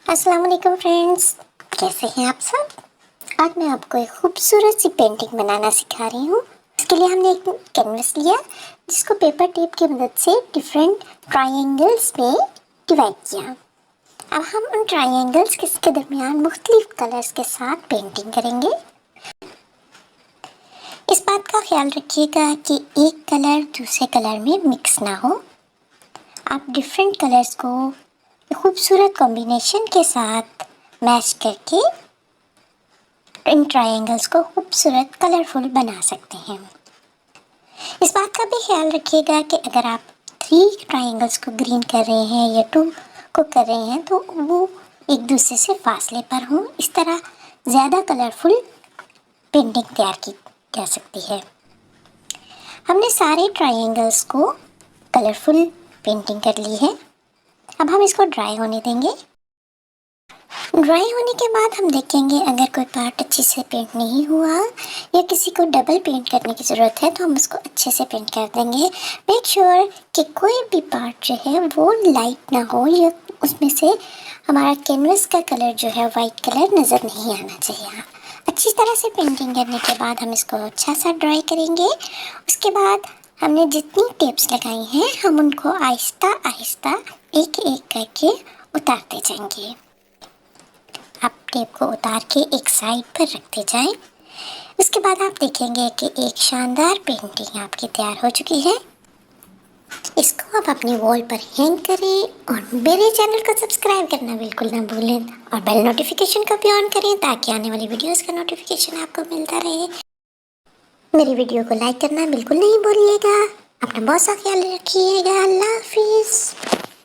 अस्सलाम वालेकुम फ्रेंड्स, कैसे हैं आप सब। आज मैं आपको एक खूबसूरत सी पेंटिंग बनाना सिखा रही हूँ। इसके लिए हमने एक कैनवस लिया जिसको पेपर टेप की मदद से डिफरेंट ट्रायंगल्स में डिवाइड किया। अब हम उन ट्रायंगल्स के दरमियान मुख्तलिफ कलर्स के साथ पेंटिंग करेंगे। इस बात का ख्याल रखिएगा कि एक कलर दूसरे कलर में मिक्स ना हो। आप डिफरेंट कलर्स को खूबसूरत कॉम्बिनेशन के साथ मैच करके इन ट्रायंगल्स को खूबसूरत कलरफुल बना सकते हैं। इस बात का भी ख्याल रखिएगा कि अगर आप 3 ट्रायंगल्स को ग्रीन कर रहे हैं या 2 को कर रहे हैं तो वो एक दूसरे से फासले पर हों। इस तरह ज़्यादा कलरफुल पेंटिंग तैयार की जा सकती है। हमने सारे ट्रायंगल्स को कलरफुल पेंटिंग कर ली है। अब हम इसको ड्राई होने देंगे। ड्राई होने के बाद हम देखेंगे अगर कोई पार्ट अच्छे से पेंट नहीं हुआ या किसी को डबल पेंट करने की ज़रूरत है तो हम उसको अच्छे से पेंट कर देंगे। मेक श्योर कि कोई भी पार्ट जो है वो लाइट ना हो या उसमें से हमारा कैनवस का कलर जो है वाइट कलर नज़र नहीं आना चाहिए। अच्छी तरह से पेंटिंग करने के बाद हम इसको अच्छा सा ड्राई करेंगे। उसके बाद हमने जितनी टेप्स लगाई हैं हम उनको आहिस्ता आहिस्ता एक एक करके उतारते जाएंगे। आप टेप को उतार के एक साइड पर रखते जाएं। उसके बाद आप देखेंगे कि एक शानदार पेंटिंग आपकी तैयार हो चुकी है। इसको आप अपनी वॉल पर हैंग करें और मेरे चैनल को सब्सक्राइब करना बिल्कुल ना भूलें और बेल नोटिफिकेशन को भी ऑन करें ताकि आने वाली वीडियोस का नोटिफिकेशन आपको मिलता रहे। मेरी वीडियो को लाइक करना बिल्कुल नहीं भूलिएगा। अपना बहुत सा ख्याल रखिएगा। अल्लाह हाफिज़।